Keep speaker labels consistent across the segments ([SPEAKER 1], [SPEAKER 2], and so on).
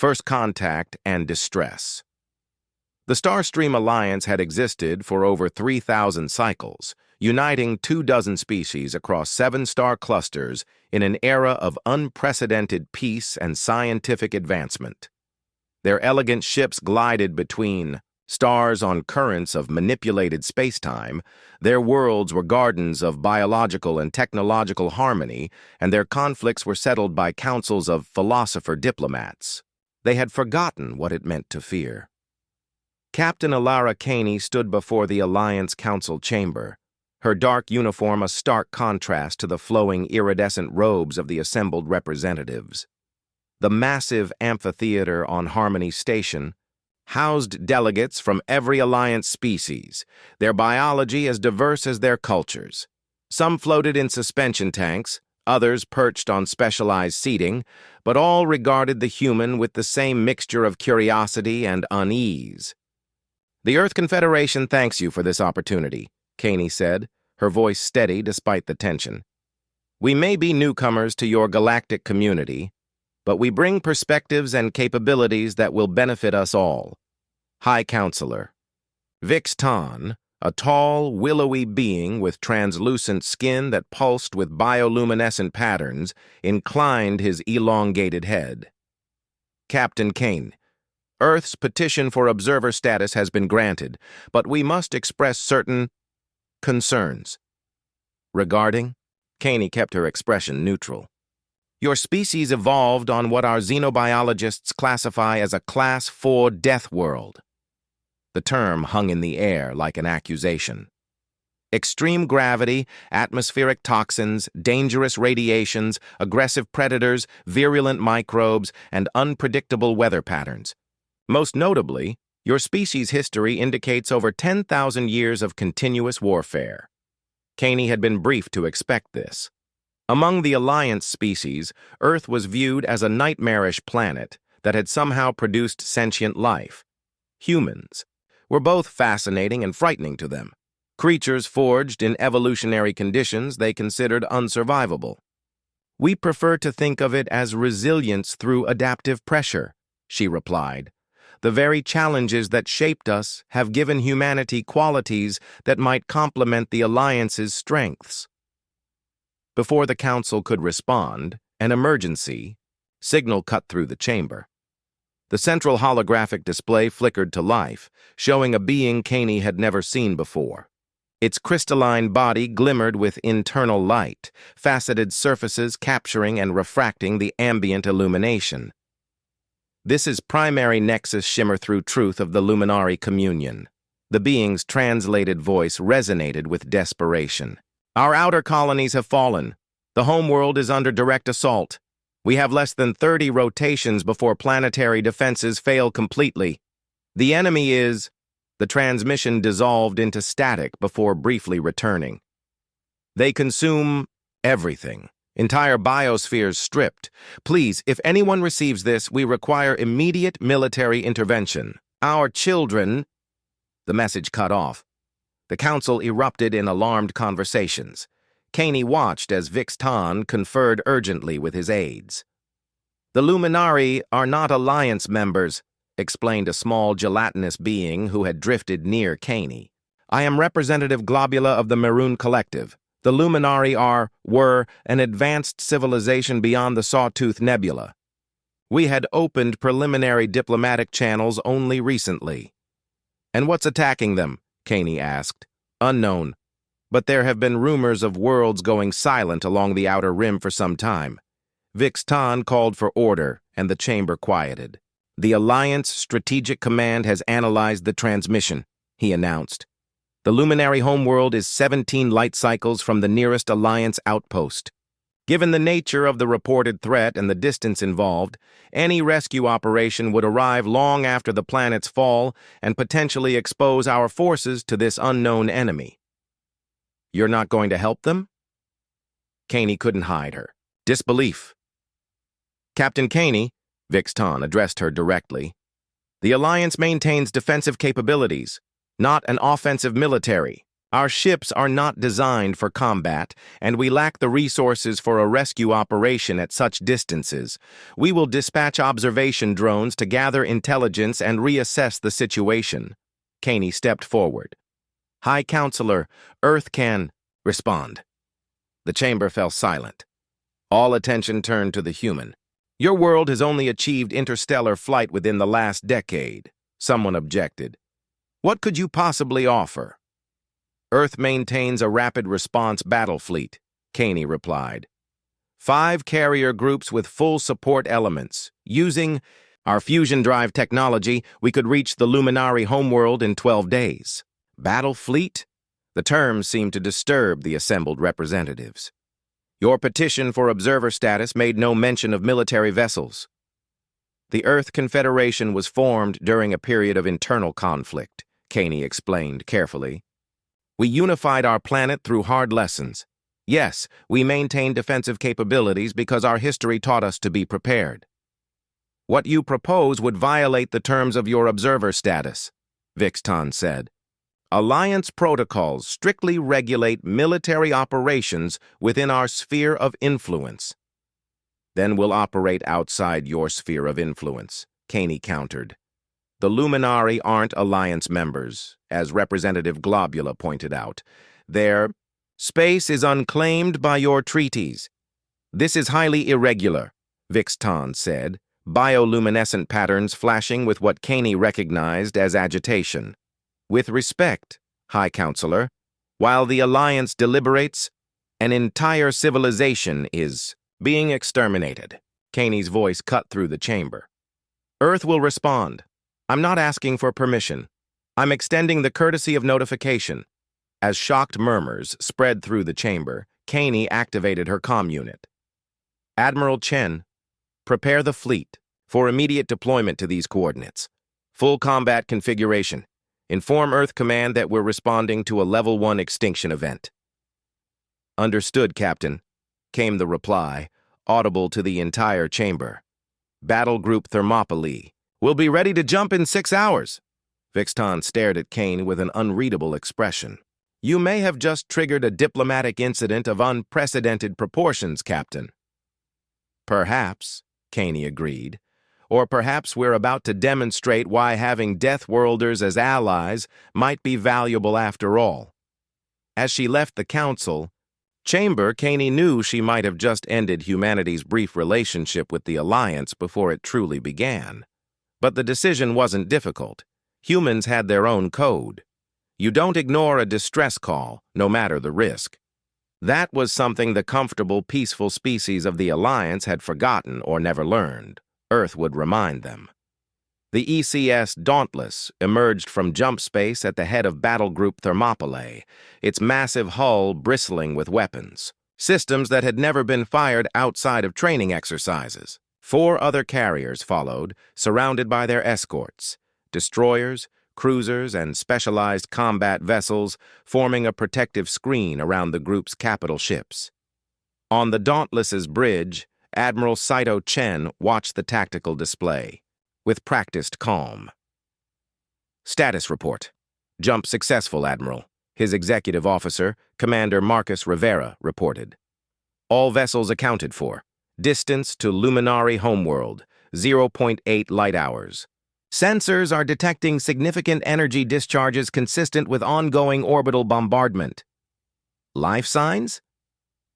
[SPEAKER 1] First Contact and Distress. The Starstream Alliance had existed for over 3,000 cycles, uniting 24 species across 7 star clusters in an era of unprecedented peace and scientific advancement. Their elegant ships glided between stars on currents of manipulated spacetime. Their worlds were gardens of biological and technological harmony, and their conflicts were settled by councils of philosopher diplomats. They had forgotten what it meant to fear. Captain Alara Caney stood before the Alliance Council chamber, her dark uniform a stark contrast to the flowing iridescent robes of the assembled representatives. The massive amphitheater on Harmony Station housed delegates from every Alliance species, their biology as diverse as their cultures. Some floated in suspension tanks, others perched on specialized seating, but all regarded the human with the same mixture of curiosity and unease. "The Earth Confederation thanks you for this opportunity," Caney said, her voice steady despite the tension. "We may be newcomers to your galactic community, but we bring perspectives and capabilities that will benefit us all." High Counselor Vix Tan, a tall, willowy being with translucent skin that pulsed with bioluminescent patterns, inclined his elongated head. Captain Kane, Earth's petition for observer status has been granted, but we must express certain concerns. Regarding? Caney kept her expression neutral. Your species evolved on what our xenobiologists classify as a Class 4 death world. The term hung in the air like an accusation. Extreme gravity, atmospheric toxins, dangerous radiations, aggressive predators, virulent microbes, and unpredictable weather patterns. Most notably, your species' history indicates over 10,000 years of continuous warfare. Caney had been briefed to expect this. Among the Alliance species, Earth was viewed as a nightmarish planet that had somehow produced sentient life. Humans were both fascinating and frightening to them, creatures forged in evolutionary conditions they considered unsurvivable. "We prefer to think of it as resilience through adaptive pressure," she replied. "The very challenges that shaped us have given humanity qualities that might complement the Alliance's strengths." Before the Council could respond, an emergency signal cut through the chamber. The central holographic display flickered to life, showing a being Caney had never seen before. Its crystalline body glimmered with internal light, faceted surfaces capturing and refracting the ambient illumination. "This is primary nexus shimmer through truth of the Luminari communion." The being's translated voice resonated with desperation. "Our outer colonies have fallen. The homeworld is under direct assault. We have less than 30 rotations before planetary defenses fail completely. The enemy is..." The transmission dissolved into static before briefly returning. "They consume everything. Entire biospheres stripped. Please, if anyone receives this, we require immediate military intervention. Our children..." The message cut off. The Council erupted in alarmed conversations. Caney watched as Vix Tan conferred urgently with his aides. "The Luminari are not Alliance members," explained a small gelatinous being who had drifted near Caney. "I am Representative Globula of the Maroon Collective. The Luminari were an advanced civilization beyond the Sawtooth Nebula. We had opened preliminary diplomatic channels only recently." "And what's attacking them?" Caney asked. "Unknown. But there have been rumors of worlds going silent along the outer rim for some time." Vix Tan called for order, and the chamber quieted. "The Alliance Strategic Command has analyzed the transmission," he announced. "The Luminary homeworld is 17 light cycles from the nearest Alliance outpost. Given the nature of the reported threat and the distance involved, any rescue operation would arrive long after the planet's fall and potentially expose our forces to this unknown enemy." "You're not going to help them?" Caney couldn't hide her disbelief. "Captain Caney," Vix Tan addressed her directly, "the Alliance maintains defensive capabilities, not an offensive military. Our ships are not designed for combat, and we lack the resources for a rescue operation at such distances. We will dispatch observation drones to gather intelligence and reassess the situation. Caney stepped forward. High Counselor, Earth can respond. The chamber fell silent. All attention turned to the human. Your world has only achieved interstellar flight within the last decade, someone objected. What could you possibly offer? Earth maintains a rapid response battle fleet, Caney replied. 5 carrier groups with full support elements. Using our fusion drive technology, we could reach the Luminari homeworld in 12 days. Battle fleet? The term seemed to disturb the assembled representatives. Your petition for observer status made no mention of military vessels. The Earth Confederation was formed during a period of internal conflict, Caney explained carefully. We unified our planet through hard lessons. Yes, we maintained defensive capabilities because our history taught us to be prepared. What you propose would violate the terms of your observer status, Vixton said. Alliance protocols strictly regulate military operations within our sphere of influence. Then we'll operate outside your sphere of influence, Caney countered. The Luminari aren't Alliance members, as Representative Globula pointed out. Their space is unclaimed by your treaties. This is highly irregular, Vixton said, bioluminescent patterns flashing with what Caney recognized as agitation. With respect, High Counselor, while the Alliance deliberates, an entire civilization is being exterminated. Caney's voice cut through the chamber. Earth will respond. I'm not asking for permission. I'm extending the courtesy of notification. As shocked murmurs spread through the chamber, Caney activated her comm unit. Admiral Chen, prepare the fleet for immediate deployment to these coordinates. Full combat configuration. Inform Earth Command that we're responding to a Level 1 extinction event. Understood, Captain, came the reply, audible to the entire chamber. Battle Group Thermopylae. We'll be ready to jump in 6 hours. Vixton stared at Caney with an unreadable expression. You may have just triggered a diplomatic incident of unprecedented proportions, Captain. Perhaps, Caney agreed. Or perhaps we're about to demonstrate why having Deathworlders as allies might be valuable after all. As she left the council chamber, Caney knew she might have just ended humanity's brief relationship with the Alliance before it truly began. But the decision wasn't difficult. Humans had their own code. You don't ignore a distress call, no matter the risk. That was something the comfortable, peaceful species of the Alliance had forgotten or never learned. Earth would remind them. The ECS Dauntless emerged from jump space at the head of Battle Group Thermopylae, its massive hull bristling with weapons, systems that had never been fired outside of training exercises. 4 other carriers followed, surrounded by their escorts, destroyers, cruisers, and specialized combat vessels forming a protective screen around the group's capital ships. On the Dauntless's bridge, Admiral Saito Chen watched the tactical display, with practiced calm. Status report. Jump successful, Admiral. His executive officer, Commander Marcus Rivera, reported. All vessels accounted for. Distance to Luminari homeworld, 0.8 light hours. Sensors are detecting significant energy discharges consistent with ongoing orbital bombardment. Life signs?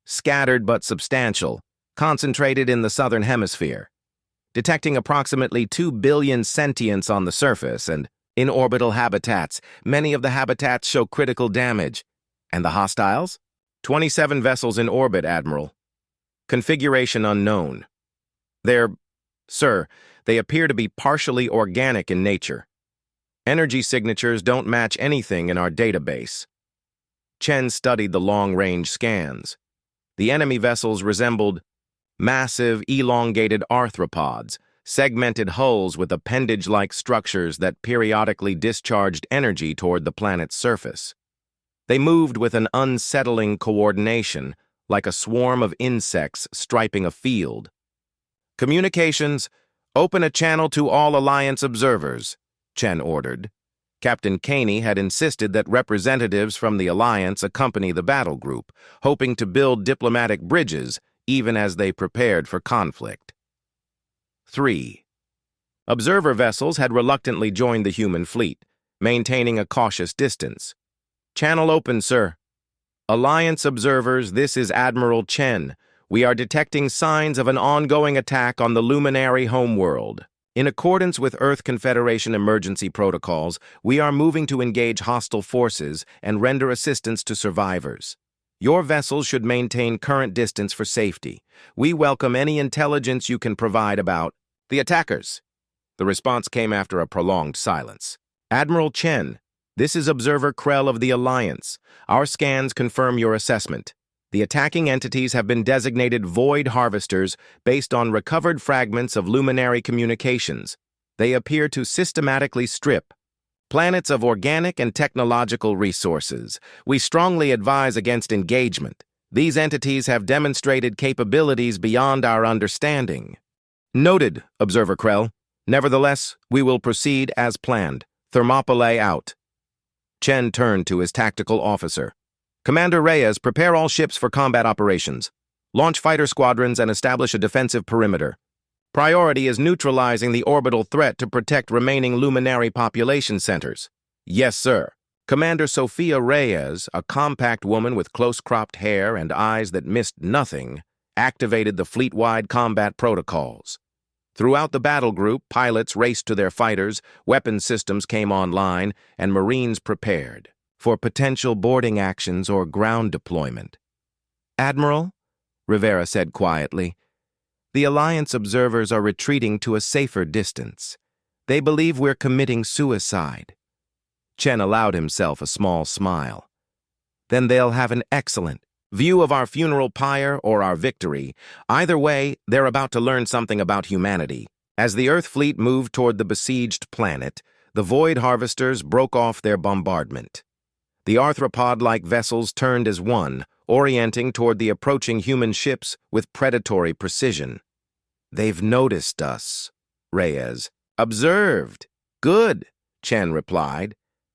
[SPEAKER 1] Scattered but substantial, concentrated in the southern hemisphere. Detecting approximately 2 billion sentients on the surface and in orbital habitats. Many of the habitats show critical damage. And the hostiles? 27 vessels in orbit, Admiral. Configuration unknown. Sir, they appear to be partially organic in nature. Energy signatures don't match anything in our database. Chen studied the long-range scans. The enemy vessels resembled massive, elongated arthropods, segmented hulls with appendage-like structures that periodically discharged energy toward the planet's surface. They moved with an unsettling coordination, like a swarm of insects striping a field. Communications, open a channel to all Alliance observers, Chen ordered. Captain Caney had insisted that representatives from the Alliance accompany the battle group, hoping to build diplomatic bridges even as they prepared for conflict. 3. Observer vessels had reluctantly joined the human fleet, maintaining a cautious distance. Channel open, sir. Alliance observers, this is Admiral Chen. We are detecting signs of an ongoing attack on the Luminari homeworld. In accordance with Earth Confederation emergency protocols, we are moving to engage hostile forces and render assistance to survivors. Your vessels should maintain current distance for safety. We welcome any intelligence you can provide about the attackers. The response came after a prolonged silence. Admiral Chen, this is Observer Krell of the Alliance. Our scans confirm your assessment. The attacking entities have been designated void harvesters based on recovered fragments of Luminari communications. They appear to systematically strip planets of organic and technological resources. We strongly advise against engagement. These entities have demonstrated capabilities beyond our understanding. Noted, Observer Krell. Nevertheless, we will proceed as planned. Thermopylae out. Chen turned to his tactical officer. Commander Reyes, prepare all ships for combat operations. Launch fighter squadrons and establish a defensive perimeter. Priority is neutralizing the orbital threat to protect remaining Luminari population centers. Yes, sir. Commander Sophia Reyes, a compact woman with close-cropped hair and eyes that missed nothing, activated the fleet-wide combat protocols. Throughout the battle group, pilots raced to their fighters, weapon systems came online, and Marines prepared for potential boarding actions or ground deployment. Admiral, Rivera said quietly, the Alliance observers are retreating to a safer distance. They believe we're committing suicide. Chen allowed himself a small smile. Then they'll have an excellent view of our funeral pyre or our victory. Either way, they're about to learn something about humanity. As the Earth fleet moved toward the besieged planet, the Void Harvesters broke off their bombardment. The arthropod-like vessels turned as one, orienting toward the approaching human ships with predatory precision. They've noticed us, Reyes. Observed. Good, Chen replied.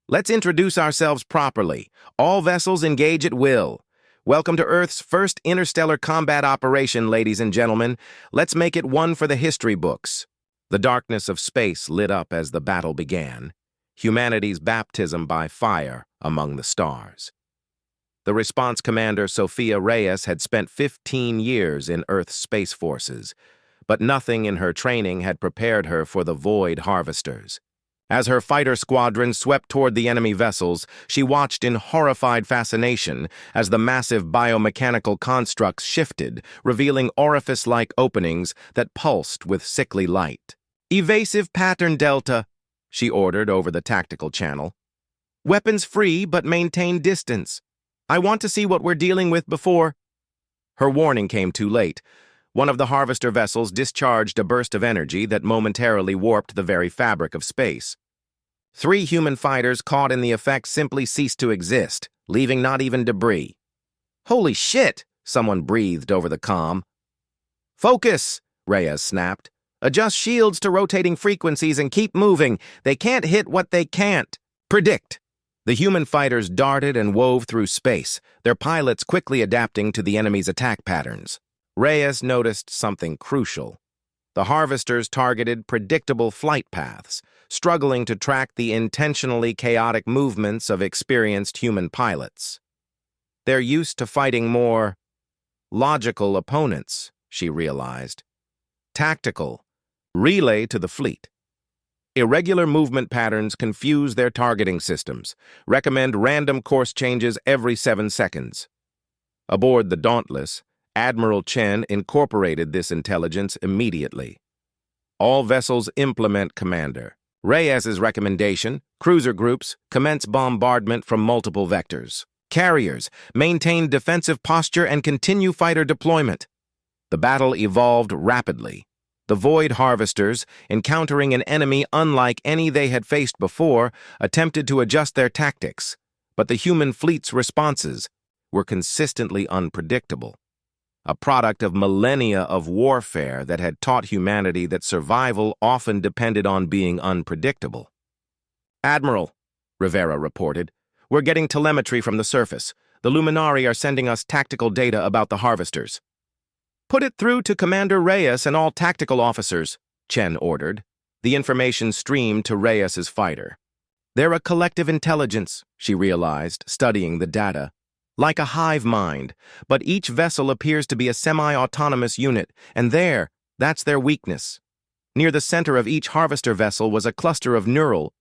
[SPEAKER 1] Let's introduce ourselves properly. All vessels engage at will. Welcome to Earth's first interstellar combat operation, ladies and gentlemen. Let's make it one for the history books. The darkness of space lit up as the battle began. Humanity's baptism by fire among the stars. The response commander, Sophia Reyes, had spent 15 years in Earth's space forces, but nothing in her training had prepared her for the Void Harvesters. As her fighter squadron swept toward the enemy vessels, she watched in horrified fascination as the massive biomechanical constructs shifted, revealing orifice-like openings that pulsed with sickly light. Evasive pattern delta, she ordered over the tactical channel. Weapons free, but maintain distance. I want to see what we're dealing with before. Her warning came too late. One of the harvester vessels discharged a burst of energy that momentarily warped the very fabric of space. 3 human fighters caught in the effect simply ceased to exist, leaving not even debris. Holy shit, someone breathed over the comm. Focus, Reyes snapped. Adjust shields to rotating frequencies and keep moving. They can't hit what they can't predict. The human fighters darted and wove through space, their pilots quickly adapting to the enemy's attack patterns. Reyes noticed something crucial. The harvesters targeted predictable flight paths, struggling to track the intentionally chaotic movements of experienced human pilots. They're used to fighting more logical opponents, she realized. Tactical. Relay to the fleet. Irregular movement patterns confuse their targeting systems. Recommend random course changes every 7 seconds. Aboard the Dauntless, Admiral Chen incorporated this intelligence immediately. All vessels implement, Commander. Reyes's recommendation, cruiser groups, commence bombardment from multiple vectors. Carriers, maintain defensive posture and continue fighter deployment. The battle evolved rapidly. The Void Harvesters, encountering an enemy unlike any they had faced before, attempted to adjust their tactics, but the human fleet's responses were consistently unpredictable. A product of millennia of warfare that had taught humanity that survival often depended on being unpredictable. Admiral, Rivera reported. "We're getting telemetry from the surface. The Luminari are sending us tactical data about the harvesters." "Put it through to Commander Reyes and all tactical officers," Chen ordered. The information streamed to Reyes's fighter. "They're a collective intelligence," she realized, studying the data. "Like a hive mind, but each vessel appears to be a semi-autonomous unit, and that's their weakness." Near the center of each harvester vessel was a cluster of neural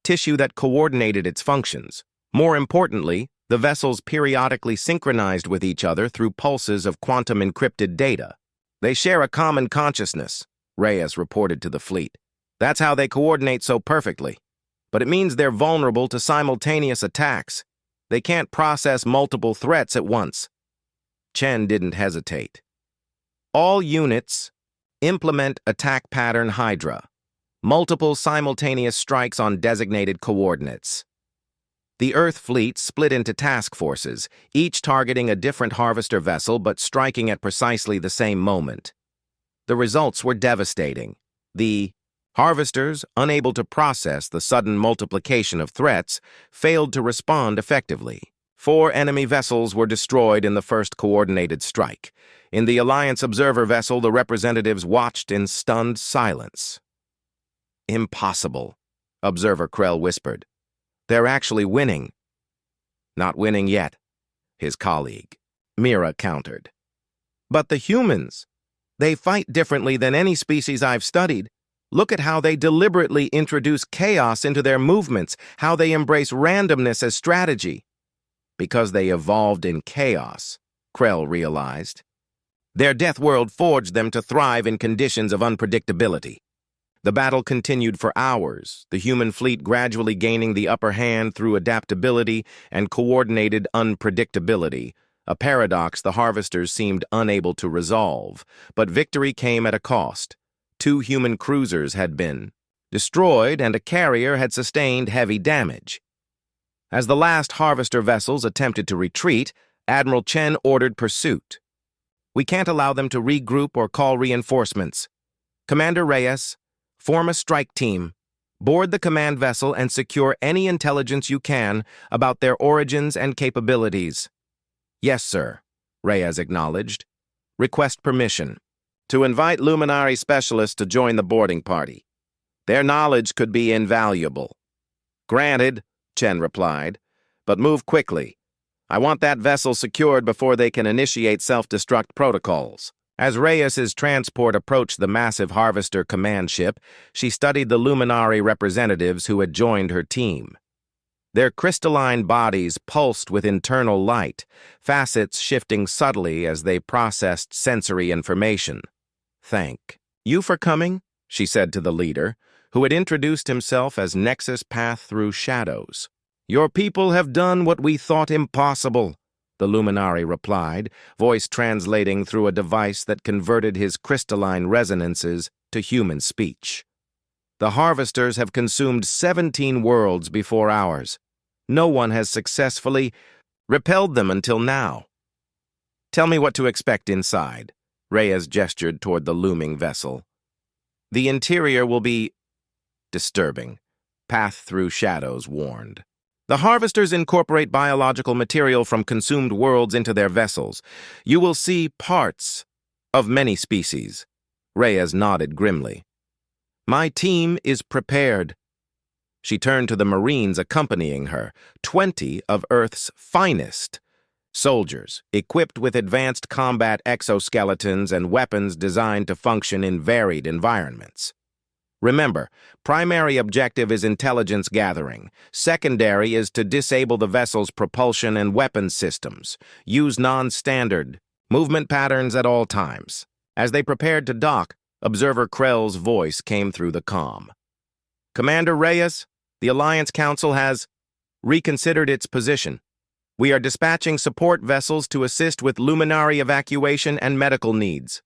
[SPEAKER 1] tissue that coordinated its functions. More importantly, the vessels periodically synchronized with each other through pulses of quantum-encrypted data. "They share a common consciousness," Reyes reported to the fleet. "That's how they coordinate so perfectly. But it means they're vulnerable to simultaneous attacks. They can't process multiple threats at once." Chen didn't hesitate. "All units implement attack pattern Hydra. Multiple simultaneous strikes on designated coordinates." The Earth fleet split into task forces, each targeting a different harvester vessel but striking at precisely the same moment. The results were devastating. The harvesters, unable to process the sudden multiplication of threats, failed to respond effectively. 4 enemy vessels were destroyed in the first coordinated strike. In the Alliance observer vessel, the representatives watched in stunned silence. "Impossible," Observer Krell whispered. "They're actually winning." "Not winning yet," his colleague, Mira, countered. "But the humans, they fight differently than any species I've studied. Look at how they deliberately introduce chaos into their movements, how they embrace randomness as strategy." "Because they evolved in chaos," Krell realized. "Their death world forged them to thrive in conditions of unpredictability." The battle continued for hours, the human fleet gradually gaining the upper hand through adaptability and coordinated unpredictability, a paradox the harvesters seemed unable to resolve. But victory came at a cost. 2 human cruisers had been destroyed and a carrier had sustained heavy damage. As the last harvester vessels attempted to retreat, Admiral Chen ordered pursuit. "We can't allow them to regroup or call reinforcements. Commander Reyes, form a strike team. Board the command vessel and secure any intelligence you can about their origins and capabilities." "Yes, sir," Reyes acknowledged. "Request permission to invite Luminari specialists to join the boarding party. Their knowledge could be invaluable." "Granted," Chen replied, "but move quickly. I want that vessel secured before they can initiate self-destruct protocols." As Reyes's transport approached the massive harvester command ship, she studied the Luminari representatives who had joined her team. Their crystalline bodies pulsed with internal light, facets shifting subtly as they processed sensory information. "Thank you for coming," she said to the leader, who had introduced himself as Nexus Path Through Shadows. "Your people have done what we thought impossible," the Luminari replied, voice translating through a device that converted his crystalline resonances to human speech. "The harvesters have consumed 17 worlds before ours. No one has successfully repelled them until now. Tell me what to expect inside." Reyes gestured toward the looming vessel. "The interior will be disturbing," Path Through Shadows warned. "The harvesters incorporate biological material from consumed worlds into their vessels. You will see parts of many species." Reyes nodded grimly. "My team is prepared." She turned to the Marines accompanying her, 20 of Earth's finest soldiers, equipped with advanced combat exoskeletons and weapons designed to function in varied environments. "Remember, primary objective is intelligence gathering. Secondary is to disable the vessel's propulsion and weapons systems. Use non-standard movement patterns at all times." As they prepared to dock, Observer Krell's voice came through the comm. "Commander Reyes, the Alliance Council has reconsidered its position. We are dispatching support vessels to assist with Luminari evacuation and medical needs."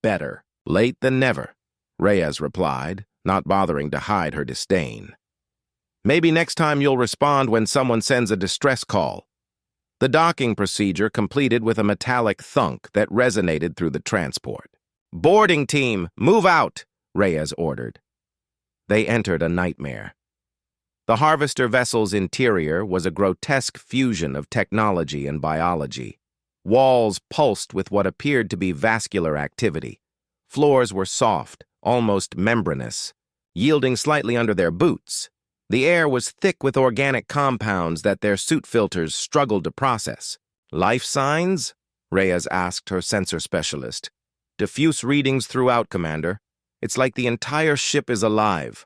[SPEAKER 1] "Better late than never," Reyes replied, not bothering to hide her disdain. "Maybe next time you'll respond when someone sends a distress call." The docking procedure completed with a metallic thunk that resonated through the transport. "Boarding team, move out," Reyes ordered. They entered a nightmare. The harvester vessel's interior was a grotesque fusion of technology and biology. Walls pulsed with what appeared to be vascular activity. Floors were soft, almost membranous, yielding slightly under their boots. The air was thick with organic compounds that their suit filters struggled to process. Life signs? Reyes asked her sensor specialist. Diffuse readings throughout, Commander. It's like the entire ship is alive.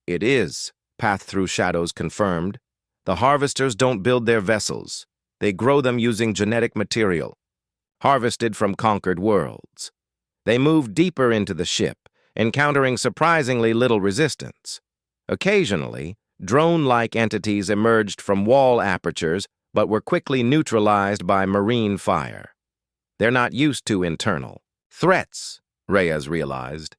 [SPEAKER 1] It is, Path Through Shadows confirmed. The harvesters don't build their vessels. They grow them using genetic material, harvested from conquered worlds. They move deeper into the ship, encountering surprisingly little resistance. Occasionally, drone-like entities emerged from wall apertures but were quickly neutralized by marine fire. They're not used to internal threats, Reyes realized.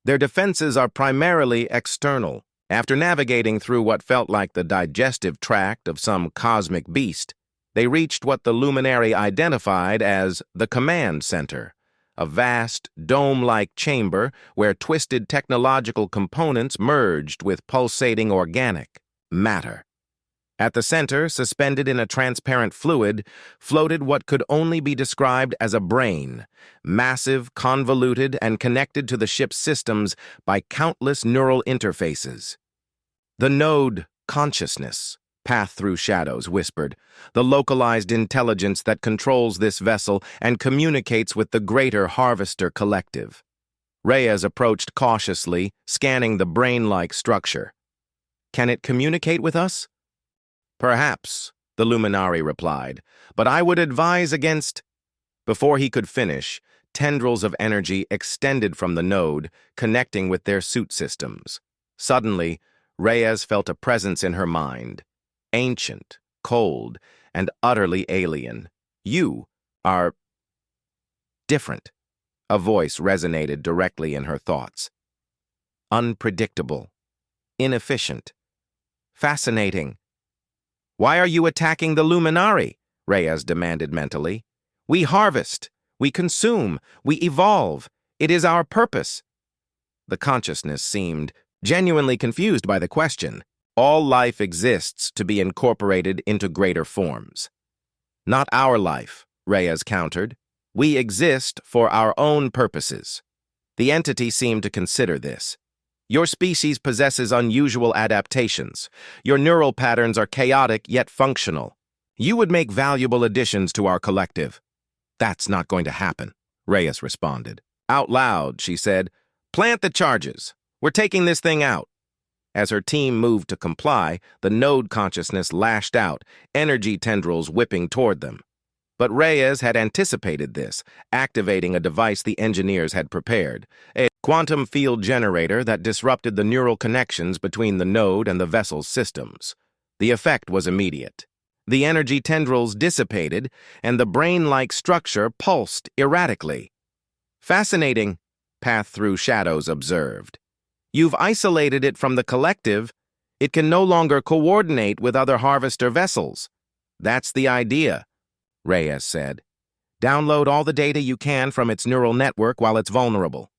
[SPEAKER 1] Their defenses are primarily external. After navigating through what felt like the digestive tract of some cosmic beast, they reached what the Luminari identified as the command center, a vast, dome-like chamber where twisted technological components merged with pulsating organic matter. At the center, suspended in a transparent fluid, floated what could only be described as a brain, massive, convoluted, and connected to the ship's systems by countless neural interfaces. The node consciousness, Path Through Shadows whispered, the localized intelligence that controls this vessel and communicates with the greater Harvester collective. Reyes approached cautiously, scanning the brain-like structure. Can it communicate with us? Perhaps, the Luminari replied, but I would advise against... Before he could finish, tendrils of energy extended from the node, connecting with their suit systems. Suddenly, Reyes felt a presence in her mind. Ancient, cold, and utterly alien. You are... different. A voice resonated directly in her thoughts. Unpredictable. Inefficient. Fascinating. Why are you attacking the Luminari? Reyes demanded mentally. We harvest. We consume. We evolve. It is our purpose. The consciousness seemed genuinely confused by the question. All life exists to be incorporated into greater forms. Not our life, Reyes countered. We exist for our own purposes. The entity seemed to consider this. Your species possesses unusual adaptations. Your neural patterns are chaotic yet functional. You would make valuable additions to our collective. That's not going to happen, Reyes responded. Out loud, she said, plant the charges. We're taking this thing out. As her team moved to comply, the node consciousness lashed out, energy tendrils whipping toward them. But Reyes had anticipated this, activating a device the engineers had prepared, a quantum field generator that disrupted the neural connections between the node and the vessel's systems. The effect was immediate. The energy tendrils dissipated, and the brain-like structure pulsed erratically. Fascinating, Path Through Shadows observed. You've isolated it from the collective. It can no longer coordinate with other harvester vessels. That's the idea, Reyes said. Download all the data you can from its neural network while it's vulnerable.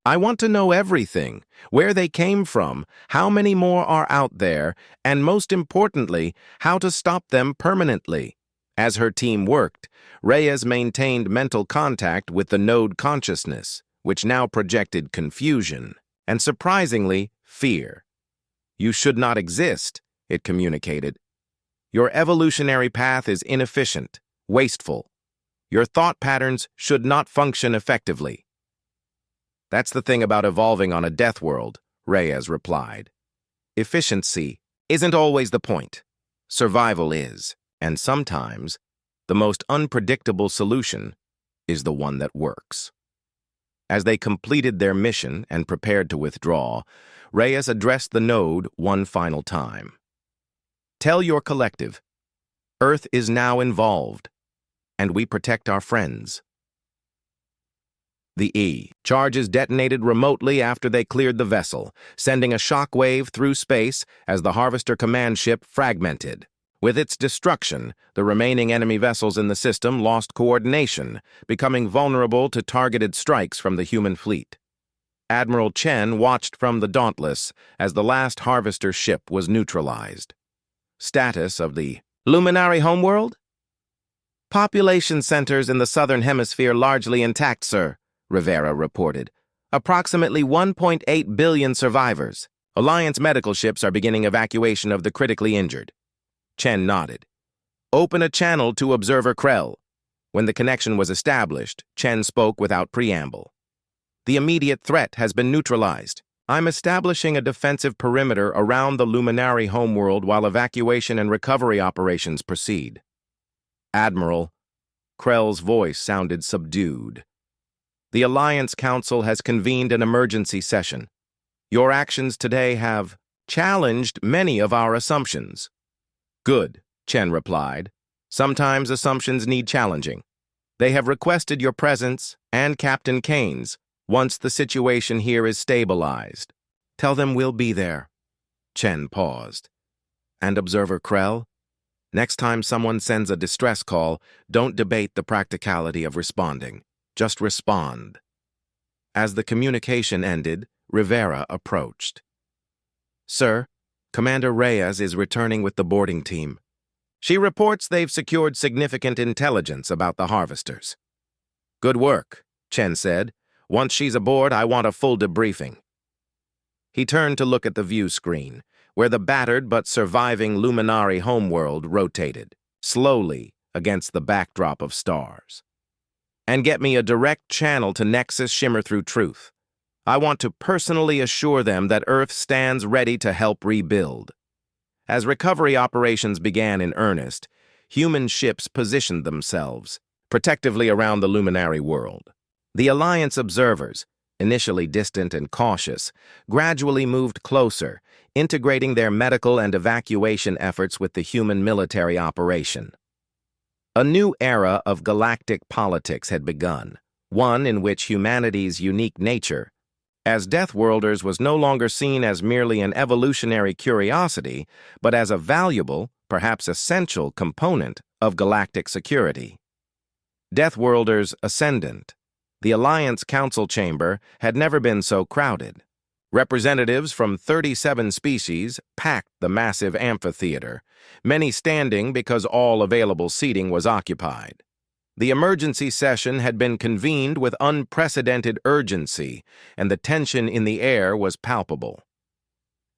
[SPEAKER 1] I want to know everything, where they came from, how many more are out there, and most importantly, how to stop them permanently. As her team worked, Reyes maintained mental contact with the node consciousness, which now projected confusion and, surprisingly, fear. You should not exist, it communicated. Your evolutionary path is inefficient, wasteful. Your thought patterns should not function effectively. That's the thing about evolving on a death world, Reyes replied. Efficiency isn't always the point. Survival is, and sometimes, the most unpredictable solution is the one that works. As they completed their mission and prepared to withdraw, Reyes addressed the node one final time. Tell your collective, Earth is now involved, and we protect our friends. The charges detonated remotely after they cleared the vessel, sending a shockwave through space as the Harvester command ship fragmented. With its destruction, the remaining enemy vessels in the system lost coordination, becoming vulnerable to targeted strikes from the human fleet. Admiral Chen watched from the Dauntless as the last harvester ship was neutralized. Status of the Luminari homeworld? Population centers in the southern hemisphere largely intact, sir, Rivera reported. Approximately 1.8 billion survivors. Alliance medical ships are beginning evacuation of the critically injured. Chen nodded. Open a channel to Observer Krell. When the connection was established, Chen spoke without preamble. The immediate threat has been neutralized. I'm establishing a defensive perimeter around the Luminari homeworld while evacuation and recovery operations proceed. Admiral, Krell's voice sounded subdued. The Alliance Council has convened an emergency session. Your actions today have challenged many of our assumptions. Good, Chen replied. Sometimes assumptions need challenging. They have requested your presence and Captain Kane's once the situation here is stabilized. Tell them we'll be there. Chen paused. And Observer Krell? Next time someone sends a distress call, don't debate the practicality of responding. Just respond. As the communication ended, Rivera approached. Sir, Commander Reyes is returning with the boarding team. She reports they've secured significant intelligence about the harvesters. Good work, Chen said. Once she's aboard, I want a full debriefing. He turned to look at the view screen, where the battered but surviving Luminari homeworld rotated, slowly against the backdrop of stars. And get me a direct channel to Nexus Shimmer Through Truth. I want to personally assure them that Earth stands ready to help rebuild. As recovery operations began in earnest, human ships positioned themselves protectively around the Luminari world. The Alliance observers, initially distant and cautious, gradually moved closer, integrating their medical and evacuation efforts with the human military operation. A new era of galactic politics had begun, one in which humanity's unique nature, as Deathworlders, was no longer seen as merely an evolutionary curiosity, but as a valuable, perhaps essential component of galactic security. Deathworlders Ascendant, the Alliance Council chamber, had never been so crowded. Representatives from 37 species packed the massive amphitheater, many standing because all available seating was occupied. The emergency session had been convened with unprecedented urgency, and the tension in the air was palpable.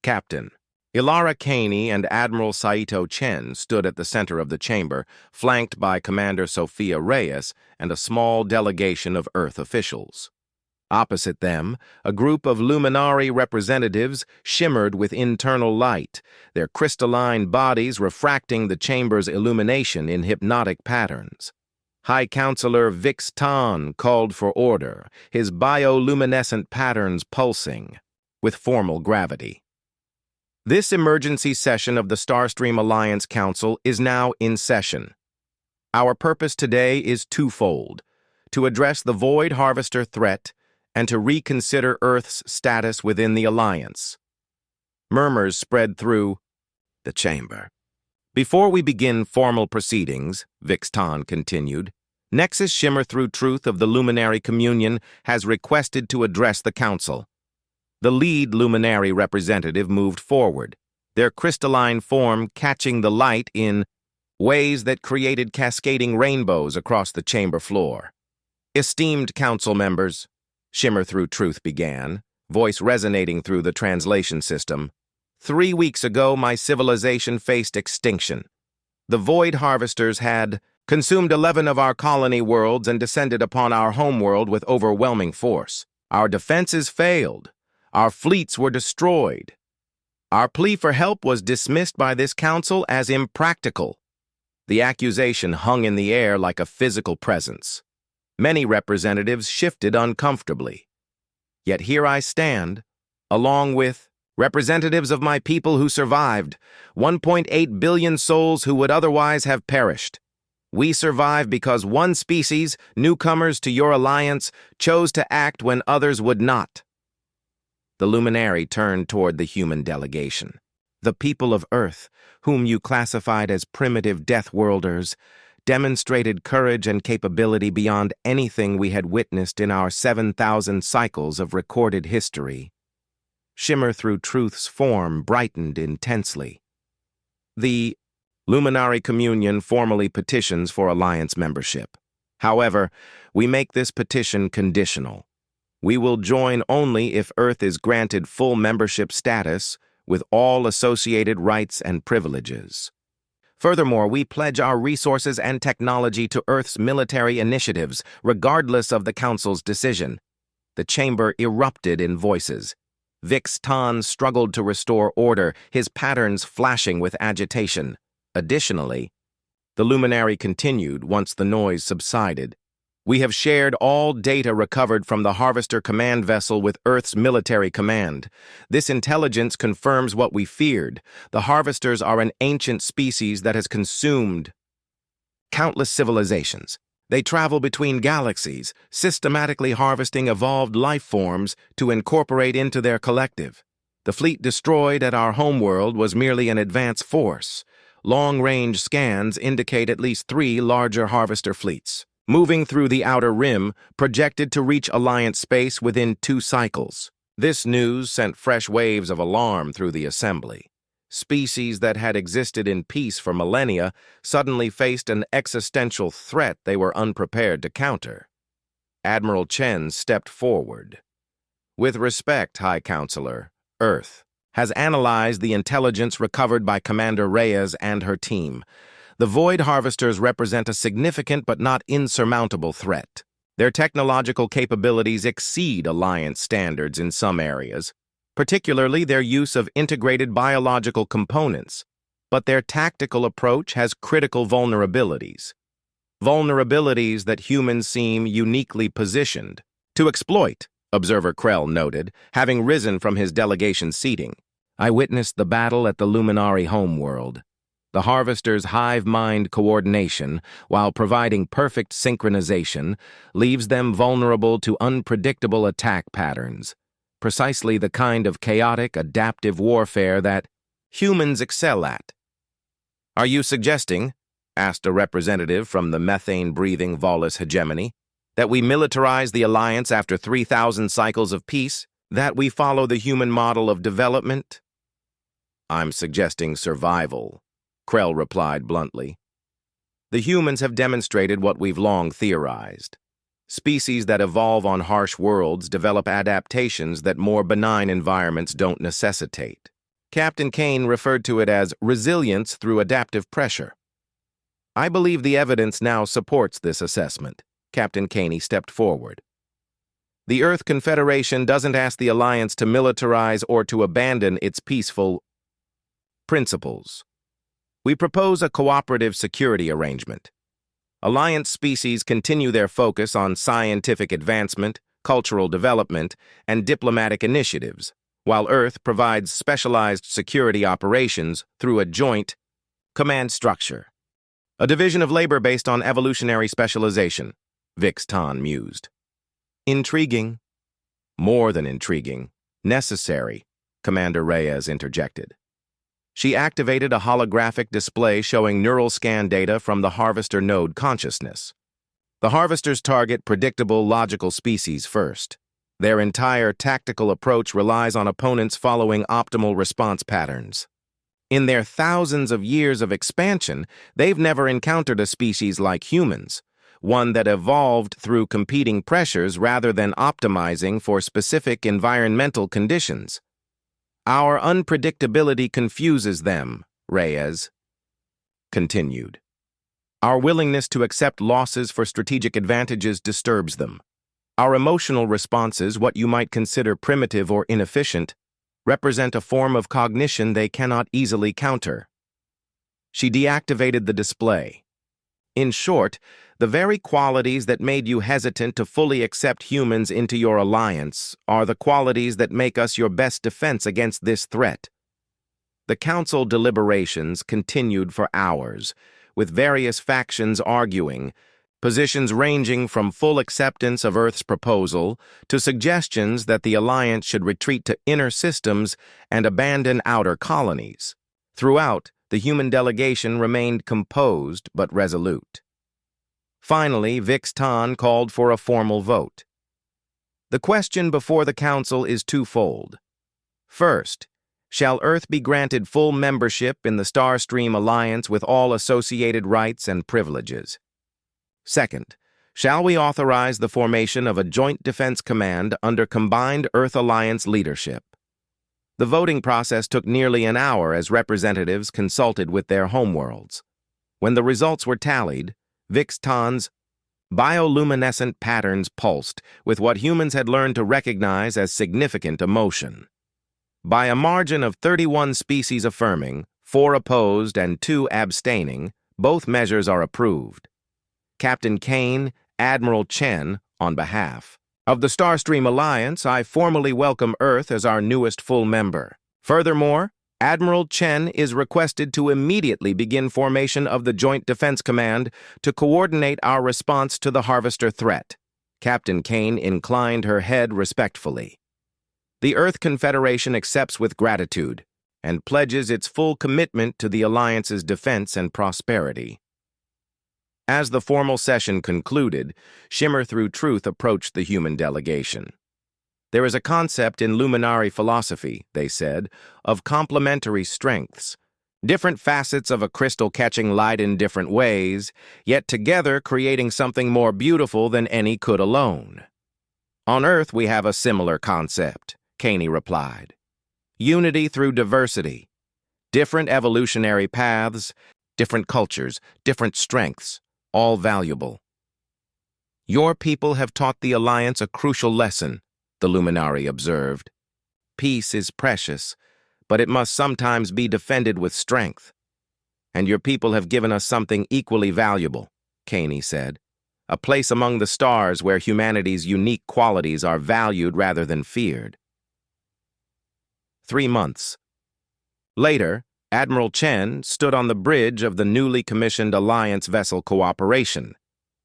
[SPEAKER 1] Captain Ilara Kaney and Admiral Saito Chen stood at the center of the chamber, flanked by Commander Sophia Reyes and a small delegation of Earth officials. Opposite them, a group of Luminari representatives shimmered with internal light, their crystalline bodies refracting the chamber's illumination in hypnotic patterns. High Counselor Vix Tan called for order, his bioluminescent patterns pulsing with formal gravity. This emergency session of the Starstream Alliance Council is now in session. Our purpose today is twofold: to address the Void Harvester threat and to reconsider Earth's status within the Alliance. Murmurs spread through the chamber. Before we begin formal proceedings, Vix Tan continued, Nexus Shimmer Through Truth of the Luminary Communion has requested to address the Council. The lead Luminari representative moved forward, their crystalline form catching the light in ways that created cascading rainbows across the chamber floor. Esteemed Council members, Shimmer Through Truth began, voice resonating through the translation system. 3 weeks ago, my civilization faced extinction. The Void Harvesters had consumed 11 of our colony worlds and descended upon our homeworld with overwhelming force. Our defenses failed. Our fleets were destroyed. Our plea for help was dismissed by this council as impractical. The accusation hung in the air like a physical presence. Many representatives shifted uncomfortably. Yet here I stand, along with representatives of my people who survived, 1.8 billion souls who would otherwise have perished. We survive because one species, newcomers to your alliance, chose to act when others would not. The Luminari turned toward the human delegation. The people of Earth, whom you classified as primitive Deathworlders, demonstrated courage and capability beyond anything we had witnessed in our 7,000 cycles of recorded history. Shimmer through truth's form brightened intensely. The Luminari Communion formally petitions for Alliance membership. However, we make this petition conditional. We will join only if Earth is granted full membership status with all associated rights and privileges. Furthermore, we pledge our resources and technology to Earth's military initiatives, regardless of the Council's decision. The chamber erupted in voices. Vix Tan struggled to restore order, his patterns flashing with agitation. Additionally, the Luminari continued once the noise subsided. We have shared all data recovered from the Harvester command vessel with Earth's military command. This intelligence confirms what we feared. The Harvesters are an ancient species that has consumed countless civilizations. They travel between galaxies, systematically harvesting evolved life forms to incorporate into their collective. The fleet destroyed at our homeworld was merely an advance force. Long-range scans indicate at least 3 larger Harvester fleets, moving through the outer rim, projected to reach Alliance space within 2 cycles. This news sent fresh waves of alarm through the Assembly. Species that had existed in peace for millennia suddenly faced an existential threat they were unprepared to counter. Admiral Chen stepped forward. With respect, High Counselor, Earth has analyzed the intelligence recovered by Commander Reyes and her team. The Void Harvesters represent a significant but not insurmountable threat. Their technological capabilities exceed Alliance standards in some areas, particularly their use of integrated biological components, but their tactical approach has critical vulnerabilities. Vulnerabilities that humans seem uniquely positioned to exploit, Observer Krell noted, having risen from his delegation's seating. I witnessed the battle at the Luminari homeworld. The Harvester's hive-mind coordination, while providing perfect synchronization, leaves them vulnerable to unpredictable attack patterns. Precisely the kind of chaotic, adaptive warfare that humans excel at. Are you suggesting, asked a representative from the methane-breathing Volus hegemony, that we militarize the Alliance after 3,000 cycles of peace? That we follow the human model of development? I'm suggesting survival, Krell replied bluntly. The humans have demonstrated what we've long theorized. Species that evolve on harsh worlds develop adaptations that more benign environments don't necessitate. Captain Kane referred to it as resilience through adaptive pressure. I believe the evidence now supports this assessment. Captain Caney stepped forward. The Earth Confederation doesn't ask the Alliance to militarize or to abandon its peaceful principles. We propose a cooperative security arrangement. Alliance species continue their focus on scientific advancement, cultural development, and diplomatic initiatives, while Earth provides specialized security operations through a joint command structure. A division of labor based on evolutionary specialization, Vix Tan mused. Intriguing. More than intriguing. Necessary, Commander Reyes interjected. She activated a holographic display showing neural scan data from the Harvester node consciousness. The Harvesters target predictable, logical species first. Their entire tactical approach relies on opponents following optimal response patterns. In their thousands of years of expansion, they've never encountered a species like humans, one that evolved through competing pressures rather than optimizing for specific environmental conditions. Our unpredictability confuses them, Reyes continued. Our willingness to accept losses for strategic advantages disturbs them. Our emotional responses, what you might consider primitive or inefficient, represent a form of cognition they cannot easily counter. She deactivated the display. In short, the very qualities that made you hesitant to fully accept humans into your alliance are the qualities that make us your best defense against this threat. The council deliberations continued for hours, with various factions arguing, positions ranging from full acceptance of Earth's proposal to suggestions that the alliance should retreat to inner systems and abandon outer colonies. Throughout, the human delegation remained composed but resolute. Finally, Vix-Tan called for a formal vote. The question before the Council is twofold. First, shall Earth be granted full membership in the Starstream Alliance with all associated rights and privileges? Second, shall we authorize the formation of a Joint Defense Command under combined Earth Alliance leadership? The voting process took nearly an hour as representatives consulted with their homeworlds. When the results were tallied, Vix-Tan's bioluminescent patterns pulsed with what humans had learned to recognize as significant emotion. By a margin of 31 species affirming, 4 opposed, and 2 abstaining, both measures are approved. Captain Kane, Admiral Chen, on behalf of the Starstream Alliance, I formally welcome Earth as our newest full member. Furthermore, Admiral Chen is requested to immediately begin formation of the Joint Defense Command to coordinate our response to the Harvester threat. Captain Kane inclined her head respectfully. The Earth Confederation accepts with gratitude and pledges its full commitment to the Alliance's defense and prosperity. As the formal session concluded, Shimmer Through Truth approached the human delegation. There is a concept in Luminari philosophy, they said, of complementary strengths, different facets of a crystal catching light in different ways, yet together creating something more beautiful than any could alone. On Earth we have a similar concept, Caney replied. Unity through diversity. Different evolutionary paths, different cultures, different strengths, all valuable. Your people have taught the Alliance a crucial lesson, the Luminari observed. Peace is precious, but it must sometimes be defended with strength. And your people have given us something equally valuable, Caney said. A place among the stars where humanity's unique qualities are valued rather than feared. 3 months. Later, Admiral Chen stood on the bridge of the newly commissioned Alliance vessel Cooperation,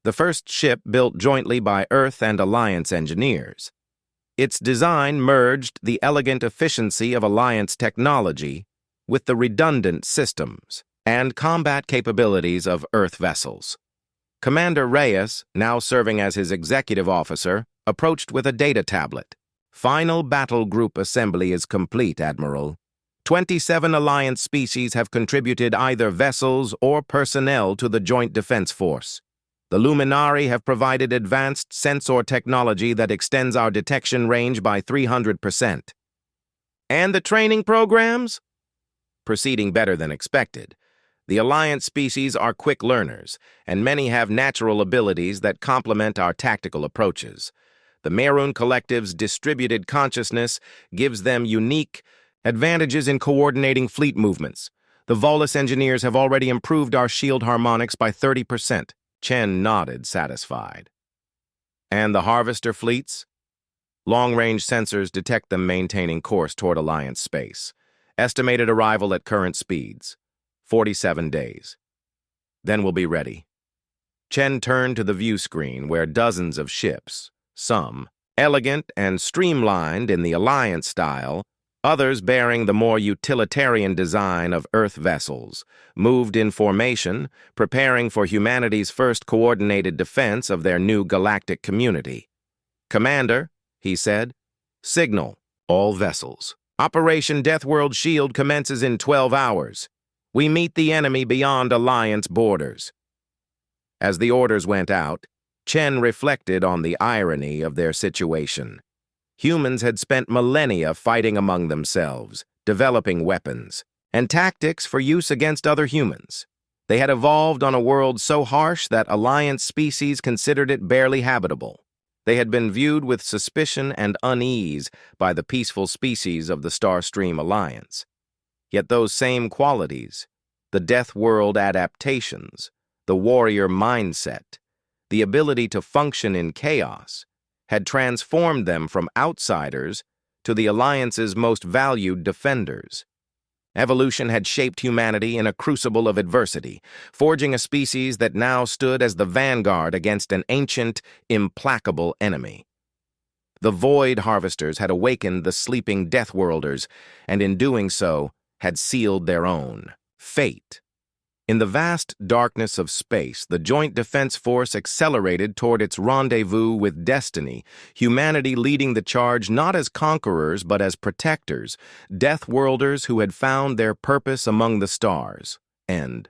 [SPEAKER 1] the first ship built jointly by Earth and Alliance engineers. Its design merged the elegant efficiency of Alliance technology with the redundant systems and combat capabilities of Earth vessels. Commander Reyes, now serving as his executive officer, approached with a data tablet. Final battle group assembly is complete, Admiral. 27 Alliance species have contributed either vessels or personnel to the Joint Defense Force. The Luminari have provided advanced sensor technology that extends our detection range by 300%. And the training programs? Proceeding better than expected. The Alliance species are quick learners, and many have natural abilities that complement our tactical approaches. The Merun Collective's distributed consciousness gives them unique advantages in coordinating fleet movements. The Volus engineers have already improved our shield harmonics by 30%. Chen nodded, satisfied. And the Harvester fleets? Long-range sensors detect them maintaining course toward Alliance space. Estimated arrival at current speeds. 47 days. Then we'll be ready. Chen turned to the view screen where dozens of ships, some elegant and streamlined in the Alliance style, others bearing the more utilitarian design of Earth vessels, moved in formation, preparing for humanity's first coordinated defense of their new galactic community. Commander, he said, signal all vessels. Operation Deathworld Shield commences in 12 hours. We meet the enemy beyond Alliance borders. As the orders went out, Chen reflected on the irony of their situation. Humans had spent millennia fighting among themselves, developing weapons and tactics for use against other humans. They had evolved on a world so harsh that Alliance species considered it barely habitable. They had been viewed with suspicion and unease by the peaceful species of the Starstream Alliance. Yet those same qualities, the Death World adaptations, the warrior mindset, the ability to function in chaos, had transformed them from outsiders to the Alliance's most valued defenders. Evolution had shaped humanity in a crucible of adversity, forging a species that now stood as the vanguard against an ancient, implacable enemy. The Void Harvesters had awakened the sleeping Deathworlders, and in doing so, had sealed their own fate. In the vast darkness of space, the Joint Defense Force accelerated toward its rendezvous with destiny, humanity leading the charge not as conquerors but as protectors, Deathworlders who had found their purpose among the stars. End.